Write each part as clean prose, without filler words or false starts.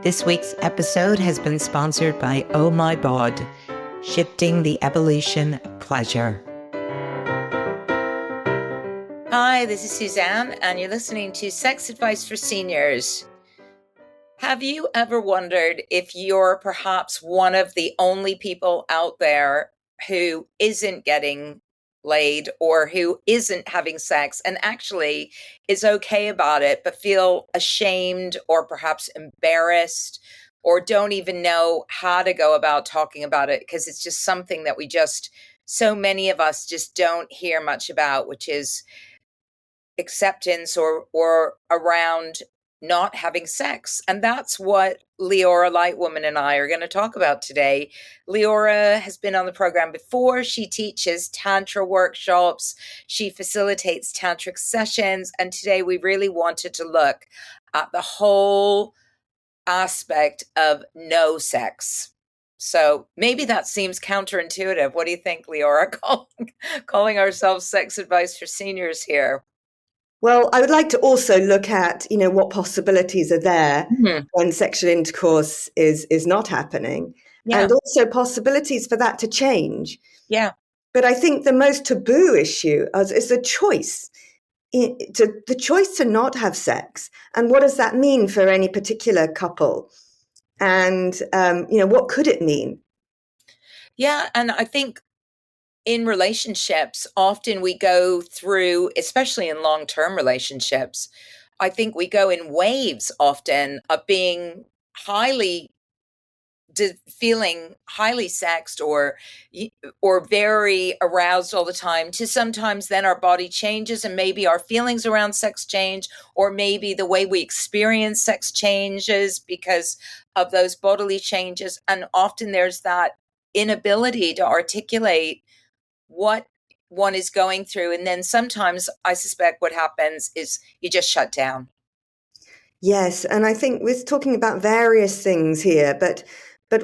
This week's episode has been sponsored by Oh My Bod, shifting the evolution of pleasure. Hi, this is Suzanne, and you're listening to Sex Advice for Seniors. Have you ever wondered if you're perhaps one of the only people out there who isn't getting laid or who isn't having sex and actually is okay about it, but feel ashamed or perhaps embarrassed or don't even know how to go about talking about it because it's just something that so many of us just don't hear much about, which is acceptance or around not having sex. And that's what Leora Lightwoman and I are going to talk about today. Leora has been on the program before. She teaches Tantra workshops. She facilitates Tantric sessions. And today we really wanted to look at the whole aspect of no sex. So maybe that seems counterintuitive. What do you think, Leora, calling ourselves Sex Advice for Seniors here? Well, I would like to also look at, what possibilities are there when sexual intercourse is not happening, and also possibilities for that to change. Yeah. But I think the most taboo issue is the choice, the choice to not have sex. And what does that mean for any particular couple? And, what could it mean? Yeah. And I think in relationships, often we go through, especially in long-term relationships, I think we go in waves often of being feeling highly sexed or very aroused all the time, to sometimes then our body changes and maybe our feelings around sex change, or maybe the way we experience sex changes because of those bodily changes. And often there's that inability to articulate what one is going through. And then sometimes I suspect what happens is you just shut down. Yes. And I think we're talking about various things here, but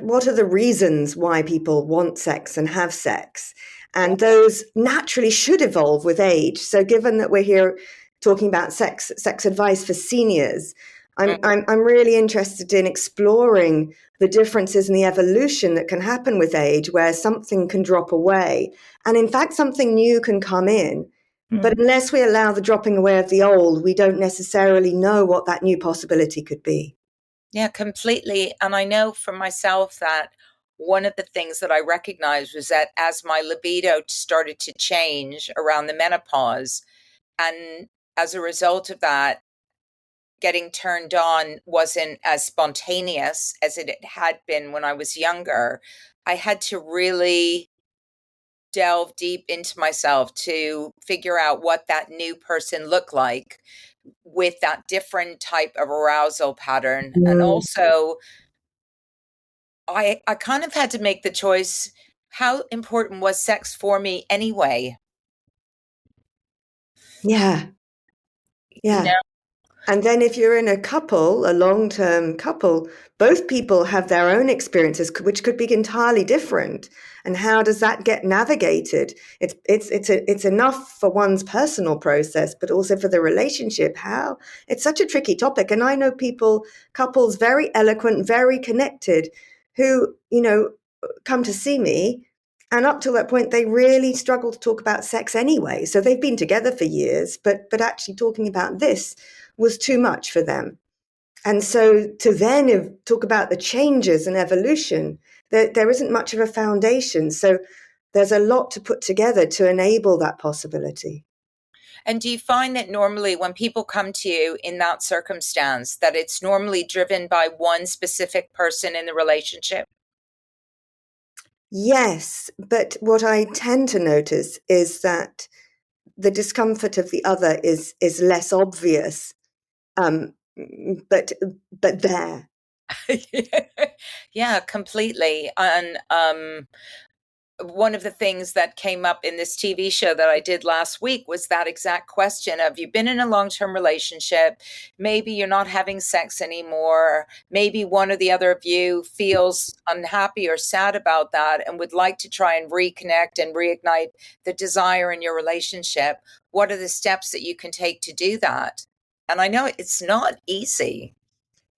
what are the reasons why people want sex and have sex? And those naturally should evolve with age. So given that we're here talking about sex advice for seniors, I'm really interested in exploring the differences in the evolution that can happen with age, where something can drop away and in fact something new can come in. But unless we allow the dropping away of the old, we don't necessarily know what that new possibility could be. Yeah, completely. And I know for myself that one of the things that I recognized was that as my libido started to change around the menopause, and as a result of that, getting turned on wasn't as spontaneous as it had been when I was younger, I had to really delve deep into myself to figure out what that new person looked like with that different type of arousal pattern. And also, I kind of had to make the choice, how important was sex for me anyway? Yeah. Yeah. You know? And then if you're in a couple, a long-term couple, both people have their own experiences, which could be entirely different. And how does that get navigated? It's enough for one's personal process, but also for the relationship. How? It's such a tricky topic. And I know couples very eloquent, very connected, who, come to see me. And up to that point, they really struggle to talk about sex anyway. So they've been together for years, but actually talking about this was too much for them. And so to then talk about the changes and evolution, there isn't much of a foundation. So there's a lot to put together to enable that possibility. And do you find that normally when people come to you in that circumstance, that it's normally driven by one specific person in the relationship? Yes, but what I tend to notice is that the discomfort of the other is less obvious, but there. Yeah, completely. And one of the things that came up in this TV show that I did last week was that exact question of, you've been in a long-term relationship, maybe you're not having sex anymore, maybe one or the other of you feels unhappy or sad about that and would like to try and reconnect and reignite the desire in your relationship. What are the steps that you can take to do that? And I know it's not easy.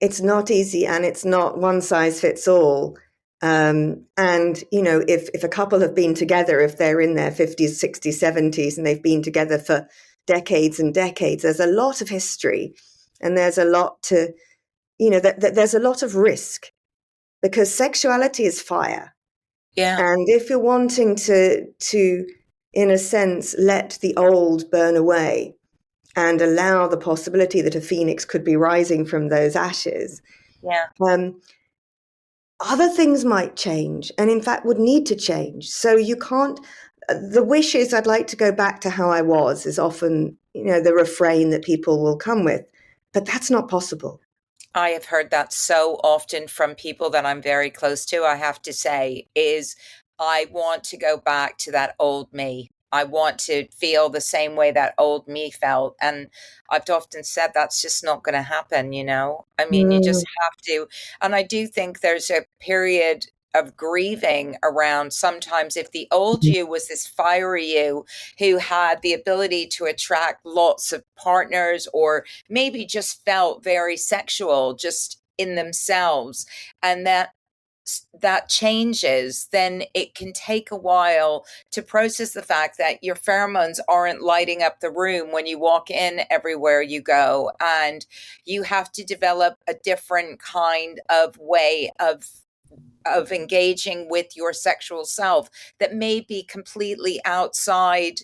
it's not easy, and it's not one size fits all. And, if a couple have been together, if they're in their 50s, 60s, 70s, and they've been together for decades and decades, there's a lot of history, and there's a lot to, there's a lot of risk, because sexuality is fire. Yeah. And if you're wanting to, in a sense, let the old burn away and allow the possibility that a phoenix could be rising from those ashes, Yeah. other things might change, and in fact would need to change. So you can't, the wish is, I'd like to go back to how I was, is often, the refrain that people will come with, but that's not possible. I have heard that so often from people that I'm very close to, I have to say, is I want to go back to that old me. I want to feel the same way that old me felt. And I've often said that's just not going to happen, you know? I mean, you just Mm, have to. And I do think there's a period of grieving around sometimes if the old you was this fiery you who had the ability to attract lots of partners, or maybe just felt very sexual just in themselves, and that changes, then it can take a while to process the fact that your pheromones aren't lighting up the room when you walk in everywhere you go, and you have to develop a different kind of way of engaging with your sexual self that may be completely outside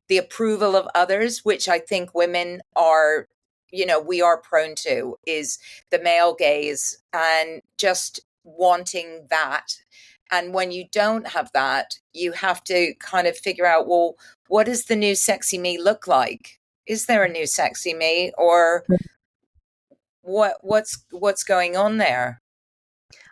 the approval of others, which I think women are, we are prone to, is the male gaze and just wanting that. And when you don't have that, you have to kind of figure out, well, what does the new sexy me look like? Is there a new sexy me, or what's going on there?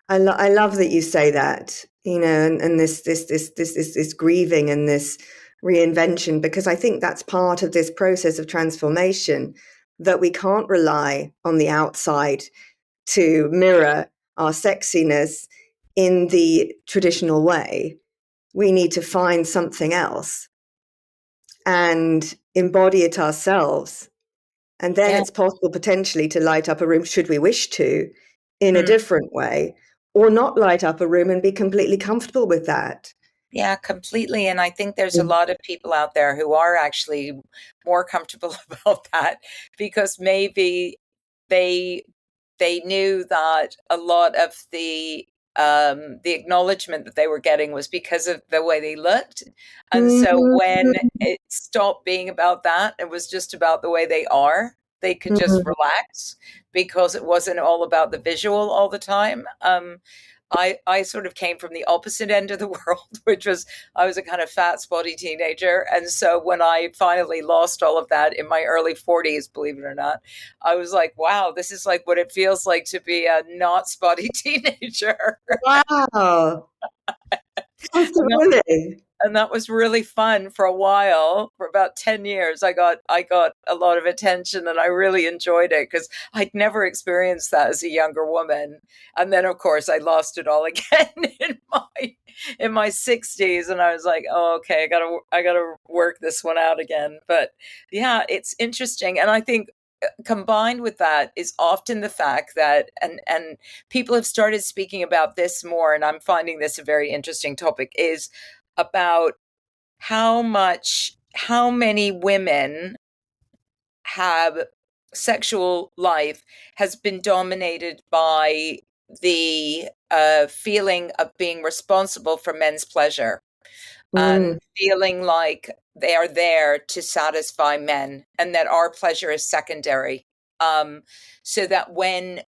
I love that you say that, and this grieving and this reinvention, because I think that's part of this process of transformation, that we can't rely on the outside to mirror our sexiness in the traditional way. We need to find something else and embody it ourselves. And then Yeah. it's possible potentially to light up a room, should we wish to, in a Mm. different way, or not light up a room and be completely comfortable with that. Yeah, completely. And I think there's a lot of people out there who are actually more comfortable about that, because maybe they they knew that a lot of the acknowledgement that they were getting was because of the way they looked. And so when Mhm. it stopped being about that, it was just about the way they are, they could just Mhm. relax because it wasn't all about the visual all the time. I sort of came from the opposite end of the world, which was I was a kind of fat, spotty teenager. And so when I finally lost all of that in my early 40s, believe it or not, I was like, wow, this is like what it feels like to be a not spotty teenager. Wow. and that Absolutely. and that was really fun for a while. For about 10 years I got a lot of attention, and I really enjoyed it because I'd never experienced that as a younger woman. And then of course I lost it all again in my 60s, and I was like, oh, okay, I got to work this one out again. But yeah, it's interesting. And I think combined with that is often the fact that, and people have started speaking about this more, and I'm finding this a very interesting topic, is about how many women have sexual life has been dominated by the feeling of being responsible for men's pleasure, and Mm, feeling like they are there to satisfy men and that our pleasure is secondary. Um, so that when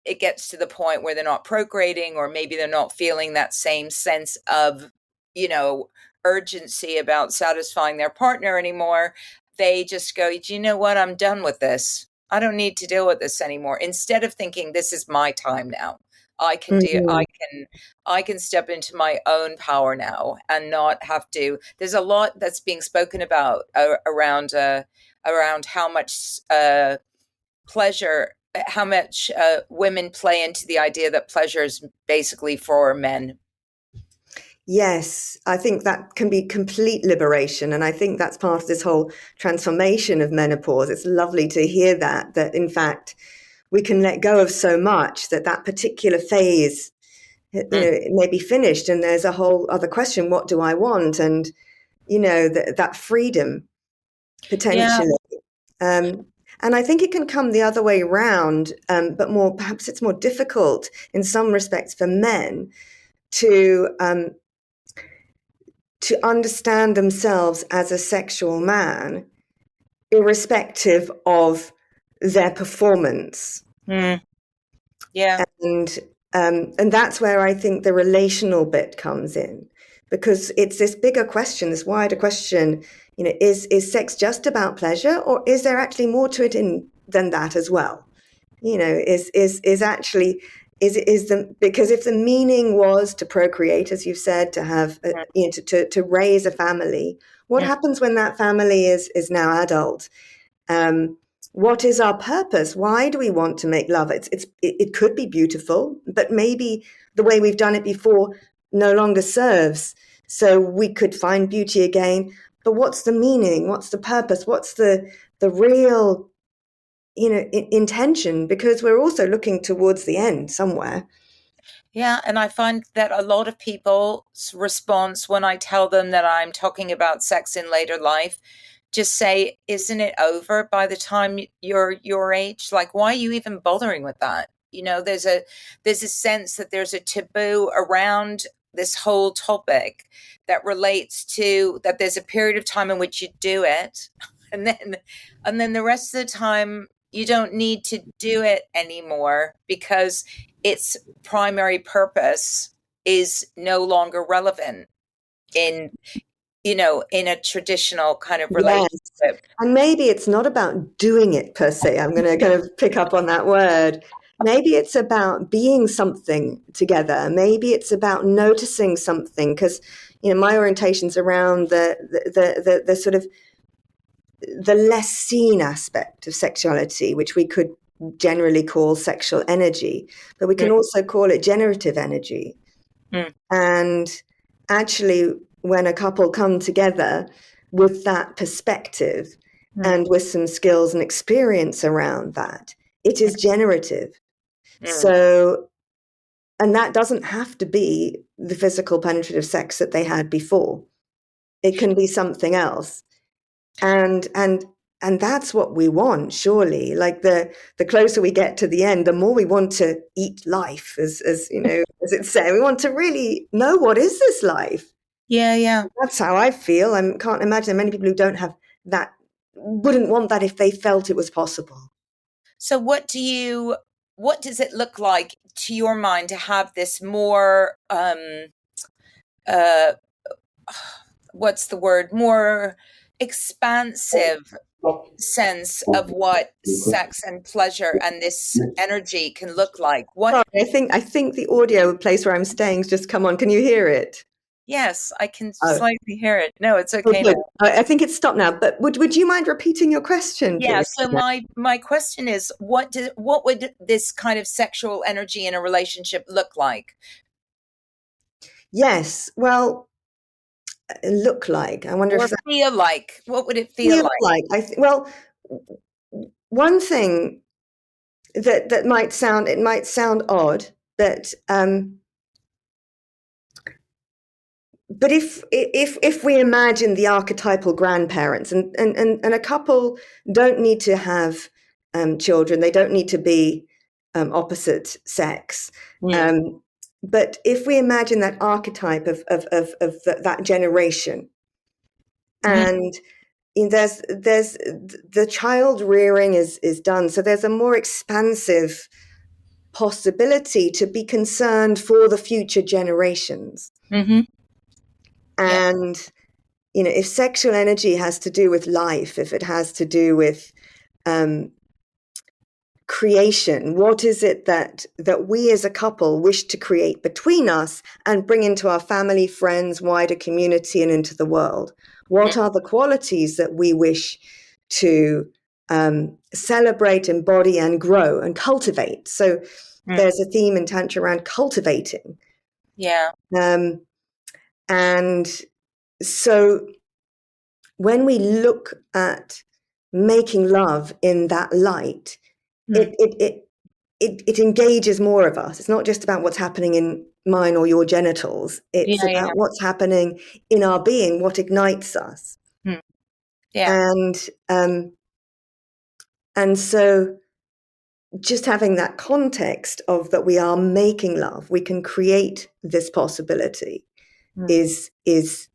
it gets to the point where they're not procreating, or maybe they're not feeling that same sense of, you know, urgency about satisfying their partner anymore, they just go, do you know what? I'm done with this. I don't need to deal with this anymore. Instead of thinking, this is my time now. I can do, I mhm. can I can step into my own power now and not have to. There's a lot that's being spoken about around how much pleasure, how much women play into the idea that pleasure is basically for men. Yes, I think that can be complete liberation. And I think that's part of this whole transformation of menopause. It's lovely to hear that in fact, we can let go of so much that particular phase, it may be finished, and there's a whole other question: what do I want? And that freedom potentially. And I think it can come the other way around, but perhaps it's more difficult in some respects for men to understand themselves as a sexual man, irrespective of their performance. Yeah. And that's where I think the relational bit comes in, because it's this bigger question, this wider question. Is sex just about pleasure, or is there actually more to it than that as well? Is actually because if the meaning was to procreate, as you've said, to have to raise a family, what happens when that family is now adult? What is our purpose? Why do we want to make love? It could be beautiful, but maybe the way we've done it before no longer serves. So we could find beauty again. But what's the meaning? What's the purpose? What's the real, intention? Because we're also looking towards the end somewhere. Yeah, and I find that a lot of people's response when I tell them that I'm talking about sex in later life just say, isn't it over by the time you're your age? Like, why are you even bothering with that? There's a sense that there's a taboo around this whole topic that relates to that there's a period of time in which you do it, and then the rest of the time you don't need to do it anymore because its primary purpose is no longer relevant in a traditional kind of relationship. Yes. And maybe it's not about doing it per se. I'm going to kind of pick up on that word. Maybe it's about being something together. Maybe it's about noticing something, because my orientation's around the sort of the less seen aspect of sexuality, which we could generally call sexual energy, but we can also call it generative energy. And actually, when a couple come together with that perspective and with some skills and experience around that, it is generative. So, and that doesn't have to be the physical penetrative sex that they had before. It can be something else. And that's what we want, surely. Like the closer we get to the end, the more we want to eat life, as as it said. We want to really know, what is this life? Yeah. That's how I feel. I can't imagine many people who don't have that, wouldn't want that if they felt it was possible. So what does it look like to your mind to have this more what's the word, more expansive sense of what sex and pleasure and this energy can look like? Sorry, I think the audio place where I'm staying has just come on. Can you hear it? Yes, I can slightly hear it. No, it's okay now. I think it's stopped now, but would you mind repeating your question, please? Yeah, so my question is, what would this kind of sexual energy in a relationship look like? Yes, well, look like. I wonder Or if that feel like. What would it feel like? well, one thing that might sound odd, but if we imagine the archetypal grandparents, and a couple don't need to have children, they don't need to be opposite sex. But if we imagine that archetype of that generation, and there's the child rearing is done, so there's a more expansive possibility to be concerned for the future generations. And if sexual energy has to do with life, if it has to do with creation, what is it that we as a couple wish to create between us and bring into our family, friends, wider community, and into the world? What are the qualities that we wish to celebrate, embody, and grow and cultivate? So there's a theme in Tantra around cultivating. Yeah. And so when we look at making love in that light, it engages more of us. It's not just about what's happening in mine or your genitals. It's Yeah, yeah. about what's happening in our being, what ignites us. Hmm. Yeah. And and so just having that context of that we are making love, we can create this possibility Hmm. is is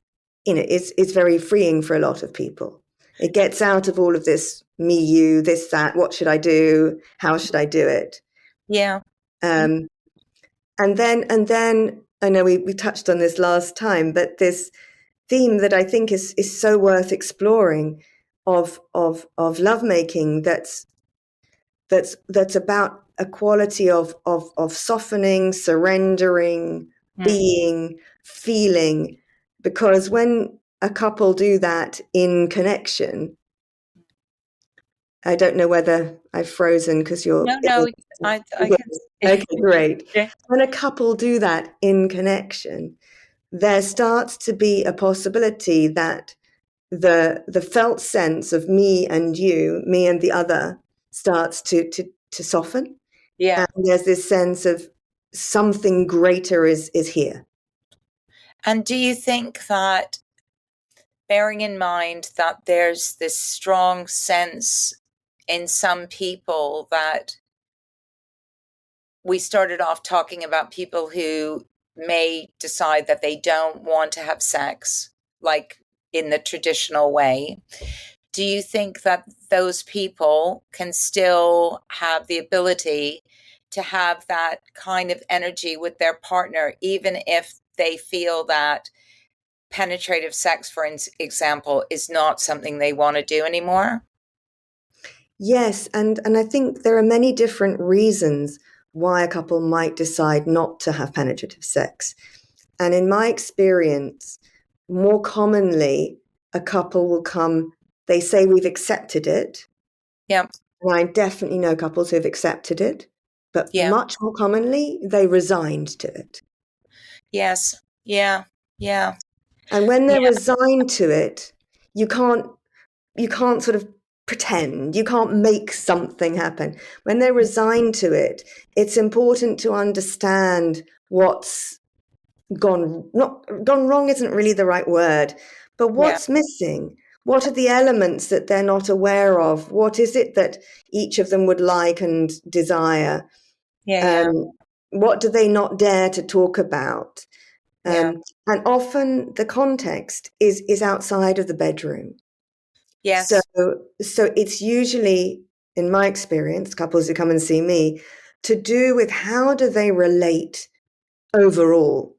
very freeing for a lot of people. It gets out of all of this me, you, this, that, what should I do? How should I do it? Yeah. Um, and then I know we touched on this last time, but this theme that I think is so worth exploring of lovemaking that's about a quality of softening, surrendering, Hmm. being, feeling. Because when a couple do that in connection, I don't know whether I've frozen because you're No, no, I can. okay, great. Yeah. When a couple do that in connection, there starts to be a possibility that the felt sense of me and you, me and the other, starts to soften, Yeah. and there's this sense of something greater is here. And do you think that, bearing in mind that there's this strong sense in some people that we started off talking about people who may decide that they don't want to have sex, like in the traditional way. Do you think that those people can still have the ability to have that kind of energy with their partner, even if they feel that penetrative sex, for example, is not something they want to do anymore? Yes, and I think there are many different reasons why a couple might decide not to have penetrative sex. And in my experience, more commonly, a couple will come, they say we've accepted it. Yeah. And I definitely know couples who have accepted it, but Yeah. much more commonly, they resigned to it. Yes. Yeah. Yeah. And when they're Yeah. resigned to it, you can't you can't sort of pretend, you can't make something happen. When they're resigned to it, it's important to understand what's not gone wrong isn't really the right word, but Yeah. what's missing? What are the elements that they're not aware of? What is it that each of them would like and desire? Yeah. Yeah. Um, what do they not dare to talk about? Yeah. And often the context is outside of the bedroom. So, Yes. so it's usually, in my experience, couples who come and see me, to do with how do they relate overall.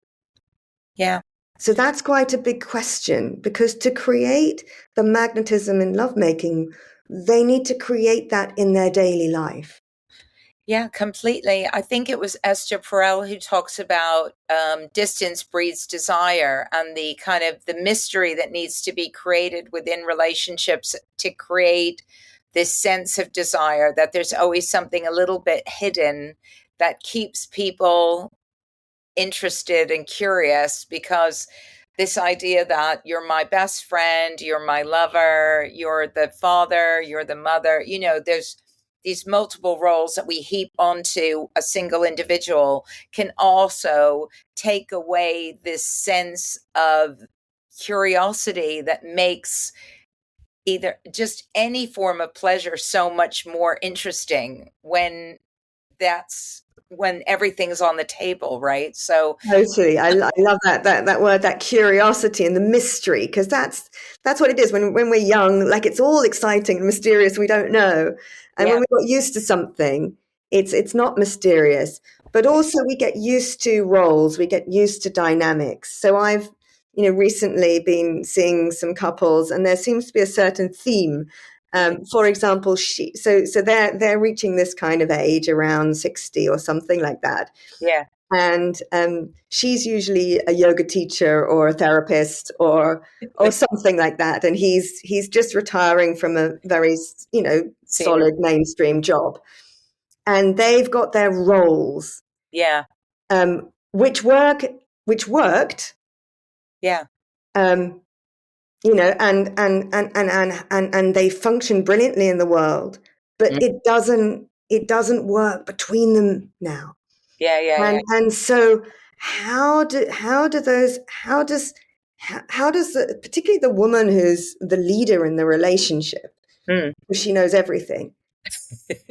Yeah. So that's quite a big question, because to create the magnetism in lovemaking, they need to create that in their daily life. Yeah, completely. I think it was Esther Perel who talks about distance breeds desire, and the kind of the mystery that needs to be created within relationships to create this sense of desire, that there's always something a little bit hidden that keeps people interested and curious, because this idea that you're my best friend, you're my lover, you're the father, you're the mother, there's these multiple roles that we heap onto a single individual, can also take away this sense of curiosity that makes either just any form of pleasure so much more interesting that's when everything's on the table, right? So Totally, I love that word, that curiosity and the mystery, because that's what it is. When we're young, like it's all exciting and mysterious. We don't know, and when yeah, we got used to something, it's not mysterious. But also, we get used to roles, we get used to dynamics. So I've recently been seeing some couples, and there seems to be a certain theme. For example, so they're reaching this kind of age around 60 or something like that, yeah, and she's usually a yoga teacher or a therapist or something like that, and he's just retiring from a very senior, solid mainstream job, and they've got their roles, yeah, which worked, yeah, um, and they function brilliantly in the world, but mm, it doesn't it doesn't work between them now. Yeah, yeah, yeah. And so how does particularly the woman who's the leader in the relationship, Mm. she knows everything,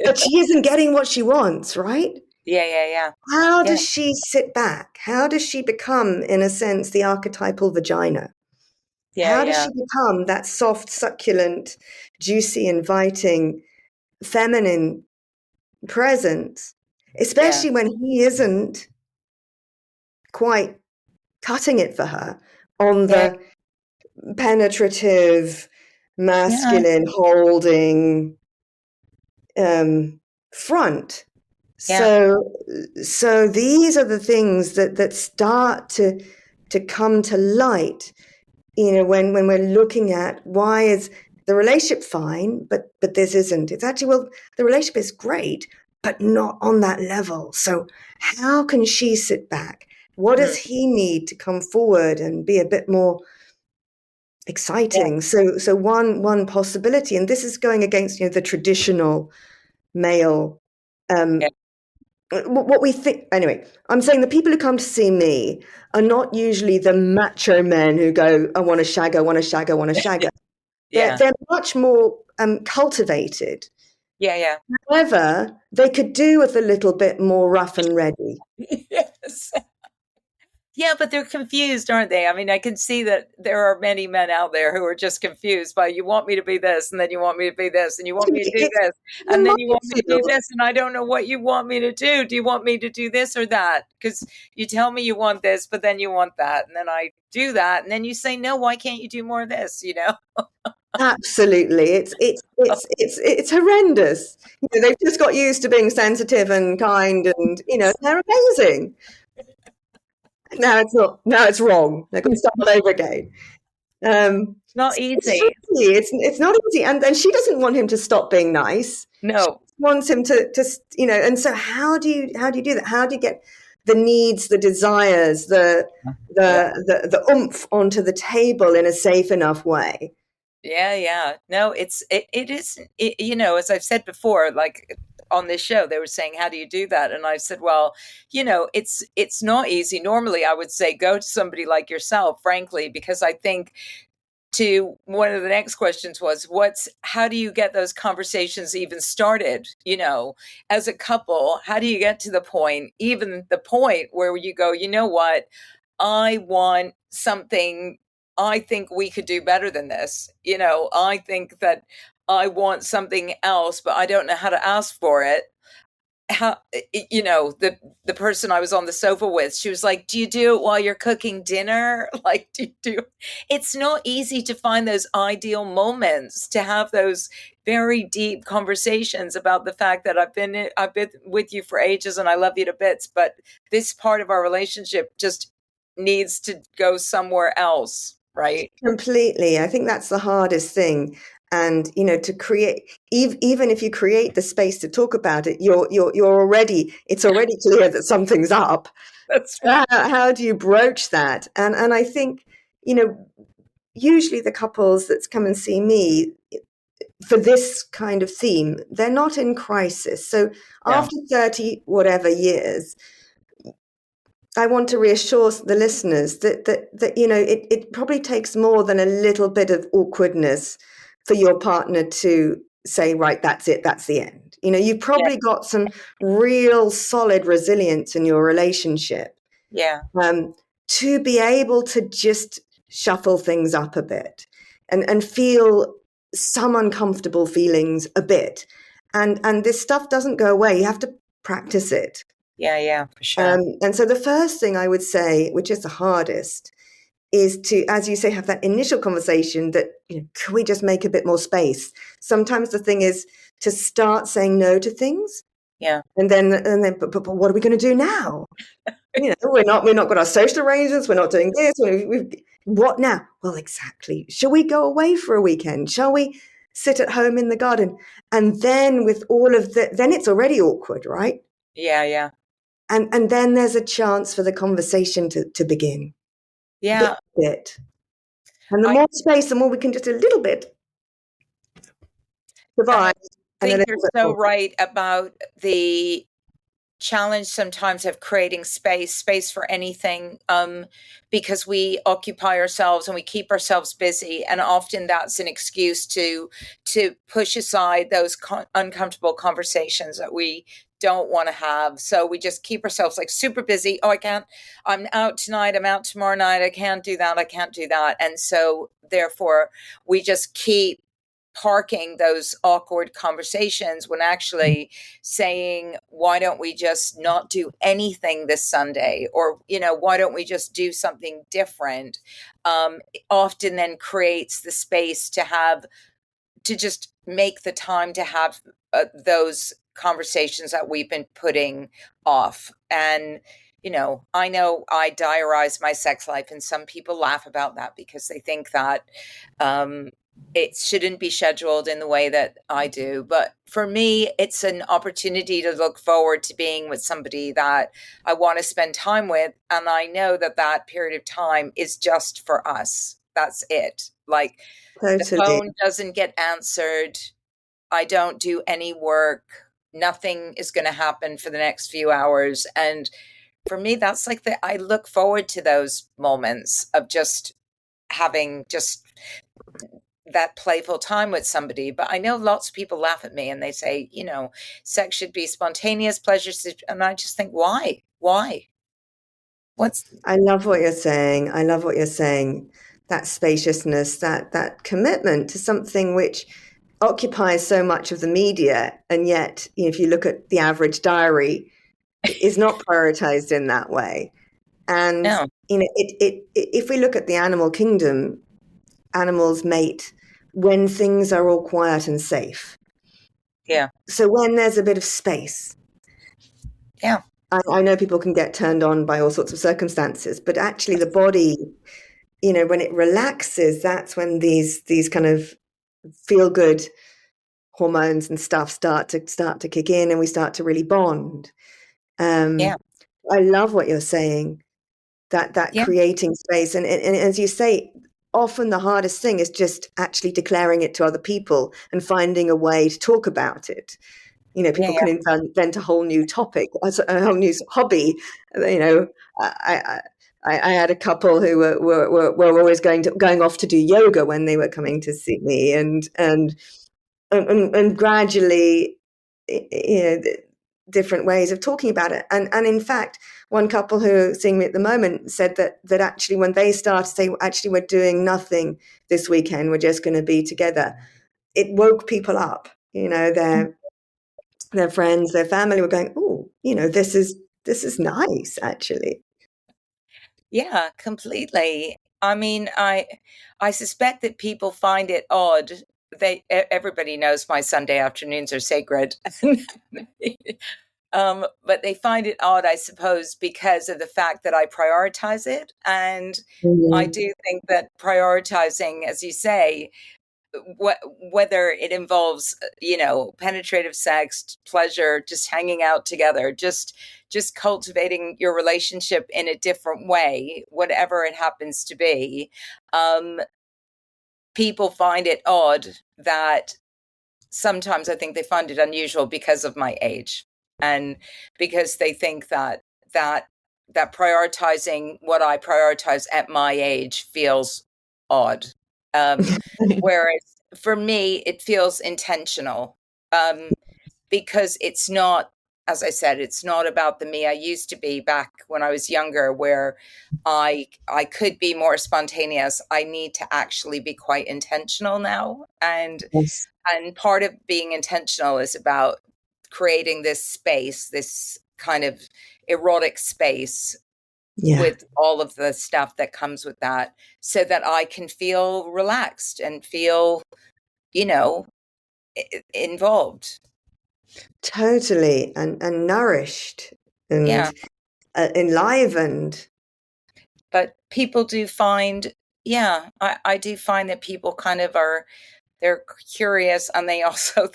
but she isn't getting what she wants, right? Yeah, yeah, yeah. How Yeah, does she sit back? How does she become, in a sense, the archetypal vagina? yeah, How does yeah, she become that soft, succulent, juicy, inviting, feminine presence, yeah, especially when he isn't quite cutting it for her on yeah, the penetrative, yeah, masculine, holding front? yeah, So these are the things that start to come to light, when we're looking at why is the relationship fine, but this isn't. It's actually, well, the relationship is great, but not on that level. So how can she sit back? What mm, does he need to come forward and be a bit more yeah, exciting? So one possibility, and this is going against the traditional male, yeah. what we think. Anyway, I'm saying the people who come to see me are not usually the macho men who go, I want to shag, I want to shag, I want to shag. They're, Yeah, they're much more cultivated. yeah, yeah. However, they could do with a little bit more rough and ready. Yes. Yeah, but they're confused, aren't they? I mean, I can see that there are many men out there who are just confused by you want me to be this, and then you want me to be this, and you want me to do It's this, the and then you want me to do minefield. this, and I don't know what you want me to do. Do you want me to do this or that? Because you tell me you want this, but then you want that, and then I do that, and then you say no. Why can't you do more of this? You know? Absolutely, it's horrendous. They've just got used to being sensitive and kind, and they're amazing. Now it's not. Now it's wrong. They've got to start all over again. Not So it's easy. tricky. It's not easy, and she doesn't want him to stop being nice. She No. wants him to And so how do you do that? How do you get the needs, the desires, Yeah. the oomph onto the table in a safe enough way? Yeah, yeah. No, it is as I've said before, like on this show, they were saying, "How do you do that?" And I said, "Well, it's not easy. Normally, I would say go to somebody like yourself, frankly, because I think to one of the next questions was what's how do you get those conversations even started, as a couple? How do you get to the point, even the point where you go, you know what? I want something. I think we could do better than this. I think that I want something else, but I don't know how to ask for it. How the person I was on the sofa with, she was like, do you do it while you're cooking dinner? Like, do it's not easy to find those ideal moments to have those very deep conversations about the fact that I've been with you for ages and I love you to bits, but this part of our relationship just needs to go somewhere else, right? Completely. I think that's the hardest thing. And to create, even if you create the space to talk about it, it's already clear that something's up. That's How do you broach that? And I think, usually the couples that come and see me for this kind of theme, they're not in crisis. So yeah, after 30 whatever years, I want to reassure the listeners that it probably takes more than a little bit of awkwardness for your partner to say, right, that's it, that's the end. You've yeah, probably got some real solid resilience in your relationship, yeah, to be able to just shuffle things up a bit and feel some uncomfortable feelings a bit. And this stuff doesn't go away. You have to practice it. yeah, yeah, for sure. And so the first thing I would say, which is the hardest, is to, as you say, have that initial conversation that, can we just make a bit more space? Sometimes the thing is to start saying no to things. Yeah. But what are we going to do now? We're not got our social arrangements. We're not doing this. What now? Well, exactly. Shall we go away for a weekend? Shall we sit at home in the garden? And then with all of that, then it's already awkward, right? Yeah, yeah. And then there's a chance for the conversation to begin. Bit Yeah, by bit. And the I more space, the more we can just a little bit and I survive and a think you're little bit so more. right about the challenge sometimes of creating space for anything, because we occupy ourselves and we keep ourselves busy, and often that's an excuse to push aside those uncomfortable conversations that we don't want to have. So we just keep ourselves like super busy. Oh, I can't, I'm out tonight, I'm out tomorrow night, I can't do that, I can't do that. And so therefore we just keep parking those awkward conversations, when actually saying, why don't we just not do anything this Sunday, or why don't we just do something different, often then creates the space to just make the time to have those conversations that we've been putting off. And I know I diarize my sex life, and some people laugh about that because they think that it shouldn't be scheduled in the way that I do. But for me, it's an opportunity to look forward to being with somebody that I want to spend time with. And I know that that period of time is just for us. That's it. Like, the Totally. phone doesn't get answered. I don't do any work. Nothing is going to happen for the next few hours. And for me, that's like I look forward to those moments of just having just that playful time with somebody. But I know lots of people laugh at me and they say, sex should be spontaneous, pleasure. And I just think, why? Why? What's, I love what you're saying. I love what you're saying. That spaciousness, that commitment to something which occupies so much of the media, and yet, if you look at the average diary, is not prioritized in that way. And no, if we look at the animal kingdom, animals mate when things are all quiet and safe. yeah, So when there's a bit of space, yeah, I know people can get turned on by all sorts of circumstances, but actually the body, when it relaxes, that's when these kind of feel good hormones and stuff start to kick in, and we start to really bond. yeah, I love what you're saying, that yeah, creating space, and as you say, often the hardest thing is just actually declaring it to other people and finding a way to talk about it. People yeah, can invent a whole new topic, a whole new hobby. I, I, I had a couple who were always going off to do yoga when they were coming to see me, and gradually, different ways of talking about it. And in fact, one couple who are seeing me at the moment said that actually when they started to say, actually, we're doing nothing this weekend, we're just going to be together, it woke people up. Their friends, their family were going, oh, this is nice, actually. yeah, completely. I mean, I suspect that people find it odd. Everybody knows my Sunday afternoons are sacred. But they find it odd, I suppose, because of the fact that I prioritize it. And I Mhm. do think that prioritizing, as you say, whether it involves, penetrative sex, pleasure, just hanging out together, just cultivating your relationship in a different way, whatever it happens to be, um, people find it odd that sometimes I think they find it unusual because of my age, and because they think that that prioritizing what I prioritize at my age feels odd. Whereas for me, it feels intentional, because it's not, as I said, it's not about the me I used to be back when I was younger, where I could be more spontaneous. I need to actually be quite intentional now, Yes. and part of being intentional is about creating this space, this kind of erotic space, Yeah, with all of the stuff that comes with that, so that I can feel relaxed and feel, you know, involved. totally. And nourished Yeah. and enlivened. But people do find, yeah, I do find that people kind of they're curious, and they also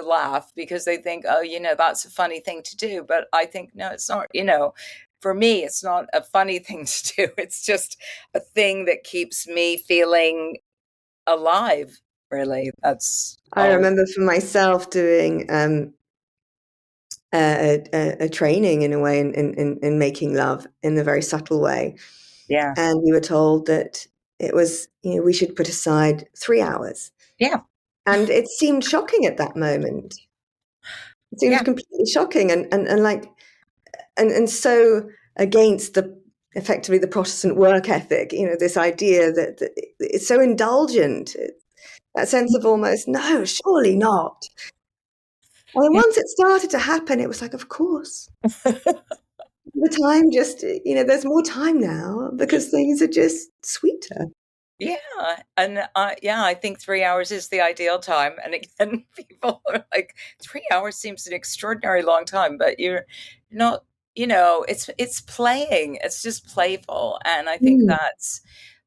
laugh because they think, oh, that's a funny thing to do. But I think, no, it's not. For me, it's not a funny thing to do. It's just a thing that keeps me feeling alive. Really, that's I all. remember for myself doing a training in a way in making love in a very subtle way. Yeah. And we were told that it was, we should put aside 3 hours. Yeah. And it seemed shocking at that moment. It seemed Yeah. completely shocking and like, and so against the effectively the Protestant work ethic, this idea that it's so indulgent, that sense of almost, no, surely not. And then Yeah. once it started to happen, it was like, of course. The time just, there's more time now because things are just sweeter. Yeah, and yeah, I think 3 hours is the ideal time. And again, people are like, 3 hours seems an extraordinary long time, but you're not, it's playing. It's just playful, and I think Mm,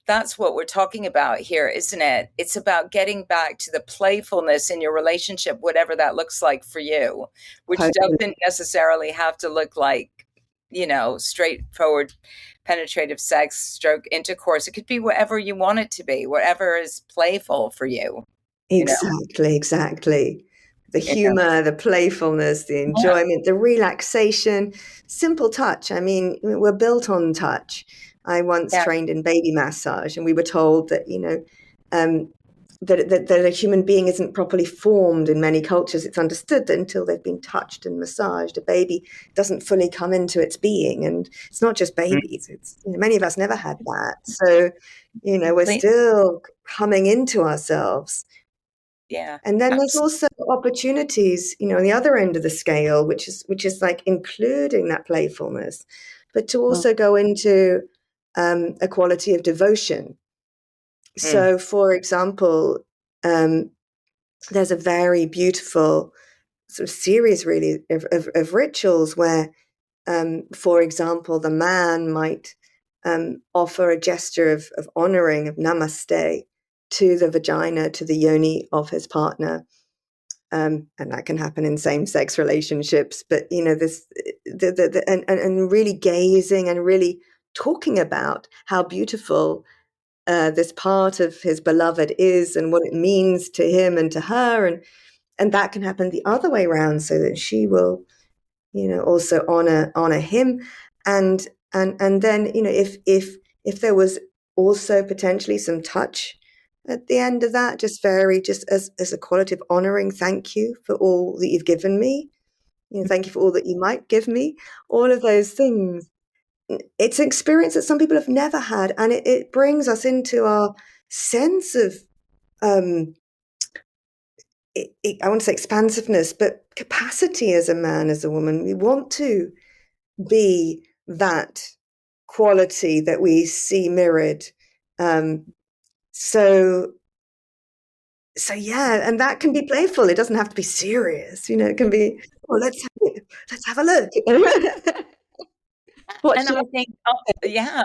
that's what we're talking about here, isn't it? It's about getting back to the playfulness in your relationship, whatever that looks like for you, which totally. doesn't necessarily have to look like, straightforward penetrative sex stroke intercourse. It could be whatever you want it to be, whatever is playful for you, you know? Exactly, exactly. The Yeah. humor, the playfulness, the Yeah. enjoyment, the relaxation, simple touch. I mean, we're built on touch. I once Yeah. trained in baby massage, and we were told that, um, that a human being isn't properly formed in many cultures. It's understood that until they've been touched and massaged, a baby doesn't fully come into its being. And it's not just Mm. babies. It's, many of us never had that. So, we're Complete. still coming into ourselves. Yeah. And then there's Absolutely. also opportunities, on the other end of the scale, which is like including that playfulness, but to also go into a quality of devotion. Mm. So, for example, um, there's a very beautiful sort of series, really, of rituals where, for example, the man might offer a gesture of honoring, of namaste, to the vagina, to the yoni of his partner. And that can happen in same-sex relationships, but this and really gazing and really talking about how beautiful this part of his beloved is and what it means to him and to her, and that can happen the other way around, so that she will also honor him, and then if there was also potentially some touch at the end of that, just as a quality of honoring, thank you for all that you've given me, thank you for all that you might give me, all of those things. It's an experience that some people have never had, and it brings us into our sense of um I want to say expansiveness, but capacity as a man, as a woman. We want to be that quality that we see mirrored. Um, so yeah, and that can be playful. It doesn't have to be serious. It can be, oh, let's have a look. What And should I think, oh, yeah,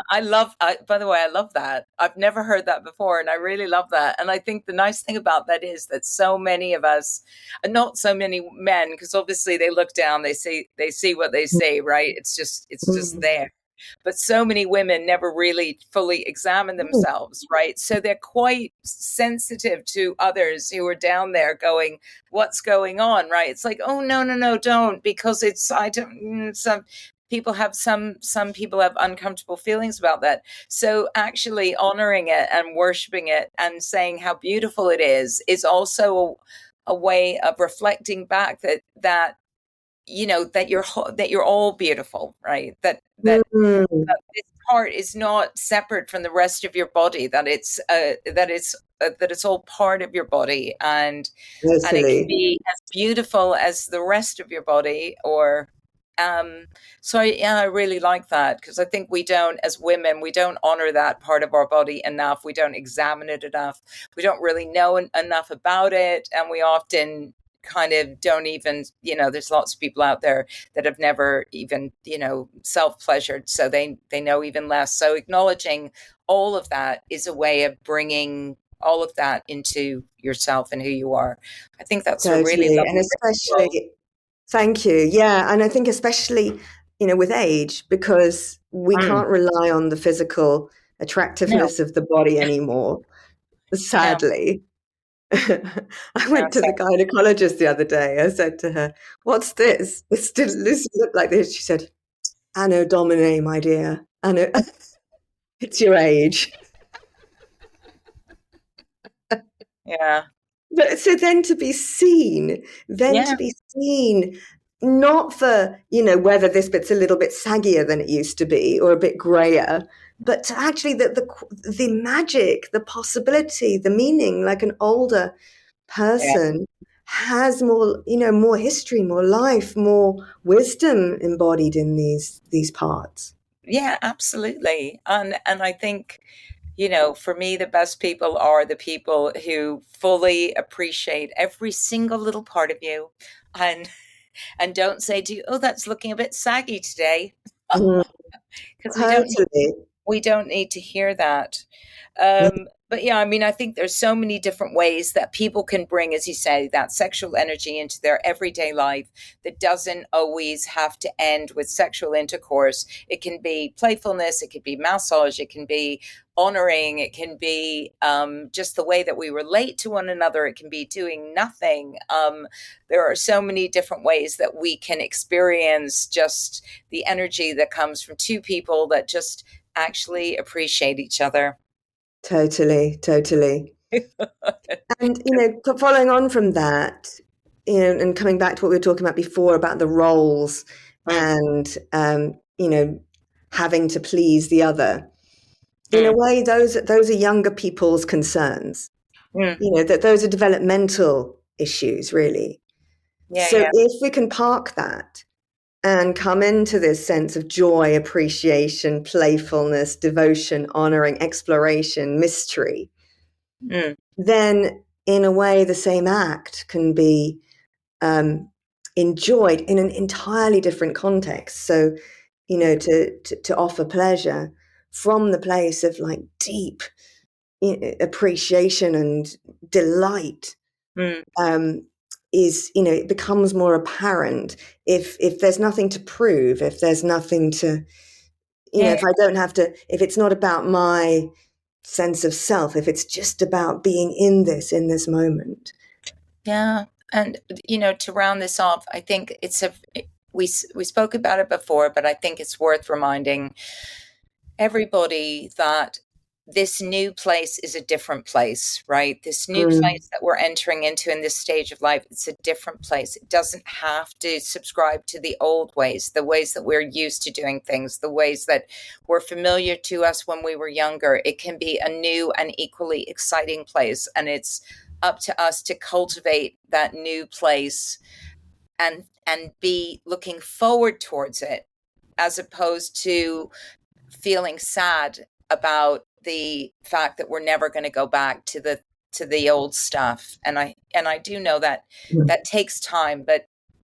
by the way, I love that. I've never heard that before, and I really love that. And I think the nice thing about that is that so many of us, and not so many men, because obviously they look down, they see what they see, right? It's just mm, there. But so many women never really fully examine mm, themselves, right? So they're quite sensitive to others who are down there going, what's going on, right? It's like, oh, no, no, no, don't, because I don't, some people have uncomfortable feelings about that. So actually honoring it and worshiping it and saying how beautiful it is also a way of reflecting back that you're all beautiful, right? That this part is not separate from the rest of your body, that it's all part of your body, and it can totally. be as beautiful as the rest of your body. Or so yeah, I really like that, because I think we don't, as women, we don't honor that part of our body enough. We don't examine it enough. We don't really know enough about it, and we often kind of don't even, there's lots of people out there that have never even, self pleasured, so they know even less. So acknowledging all of that is a way of bringing all of that into yourself and who you are. I think that's a really Totally. And lovely ritual. especially, thank you. Yeah. And I think especially, with age, because we Mm. can't rely on the physical No, attractiveness of the body anymore, no. sadly. I Yeah, went to so, the gynecologist the other day. I said to her, "What's this? This look like this." She said, "Anno Domini, my dear. Anno, it's your age." yeah, But so then yeah, to be seen, not for, whether this bit's a little bit saggier than it used to be or a bit grayer, but to actually the magic, the possibility, the meaning, like an older yeah. person has more, more history, more life, more wisdom embodied in these parts. Yeah, absolutely. And I think, for me, the best people are the people who fully appreciate every single little part of you, and don't say to you, "Oh, that's looking a bit saggy today," Mm, because totally. we don't need to hear that. But yeah, I mean, I think there's so many different ways that people can bring, as you say, that sexual energy into their everyday life that doesn't always have to end with sexual intercourse. It can be playfulness, it could be massage, it can be honoring, it can be just the way that we relate to one another, it can be doing nothing. There are so many different ways that we can experience just the energy that comes from two people that just actually appreciate each other. Totally, totally. And, following on from that, and coming back to what we were talking about before about the roles Mm, and, having to please the other, in a mm, way, those are younger people's concerns, mm. that those are developmental issues, really. Yeah, So yeah. if we can park that and come into this sense of joy, appreciation, playfulness, devotion, honoring, exploration, mystery, Mm, then in a way the same act can be enjoyed in an entirely different context. So, to offer pleasure from the place of like deep appreciation and delight, mm. um, is, it becomes more apparent if there's nothing to prove, if there's nothing to, Yeah, if I don't have to, if it's not about my sense of self, if it's just about being in this moment. yeah. And to round this off, I think we spoke about it before, but I think it's worth reminding everybody that this new place is a different place, right? This new Mm, place that we're entering into in this stage of life, it's a different place. It doesn't have to subscribe to the old ways, the ways that we're used to doing things, the ways that were familiar to us when we were younger. It can be a new and equally exciting place. And it's up to us to cultivate that new place and be looking forward towards it, as opposed to feeling sad about the fact that we're never going to go back to the old stuff. And I do know that mm. that takes time, but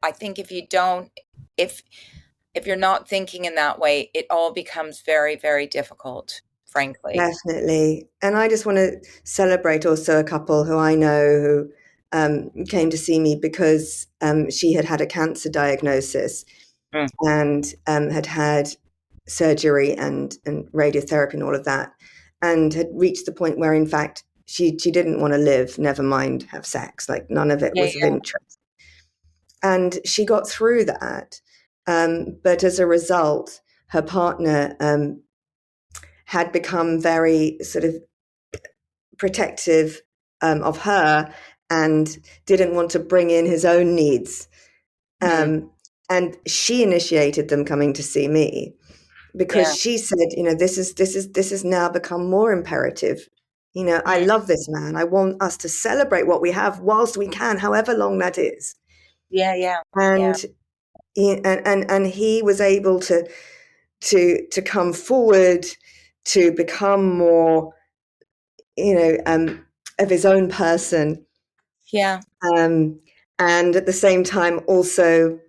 I think if you don't, if you're not thinking in that way, it all becomes very, very difficult, frankly. Definitely. And I just want to celebrate also a couple who I know who came to see me because she had had a cancer diagnosis Mm, and had had surgery and radiotherapy and all of that, and had reached the point where, in fact, she didn't want to live, never mind have sex. Like none of it yeah, was of interest. And she got through that. But as a result, her partner had become very sort of protective of her and didn't want to bring in his own needs. mm, Um, and she initiated them coming to see me because yeah, she said, this has now become more imperative. I mm, love this man. I want us to celebrate what we have whilst we can, however long that is. yeah, yeah, yeah, And and he was able to come forward to become more, of his own person, yeah, um, and at the same time also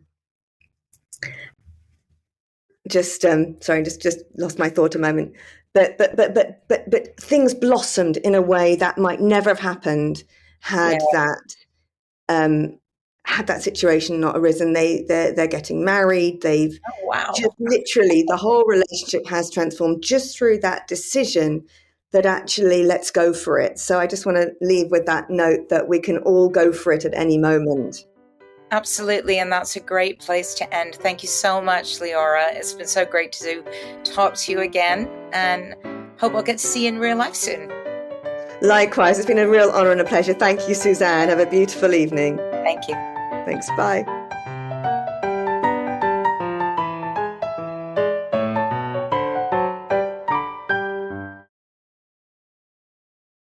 just sorry, just lost my thought a moment. But things blossomed in a way that might never have happened yeah. had that um, had that situation not arisen. They're getting married. They've Oh, wow. just literally the whole relationship has transformed just through that decision that actually let's go for it. So I just want to leave with that note that we can all go for it at any moment. Absolutely, and that's a great place to end. Thank you so much, Leora. It's been so great to talk to you again, and hope I'll get to see you in real life soon. Likewise, it's been a real honor and a pleasure. Thank you, Suzanne. Have a beautiful evening. Thank you. Thanks. Bye.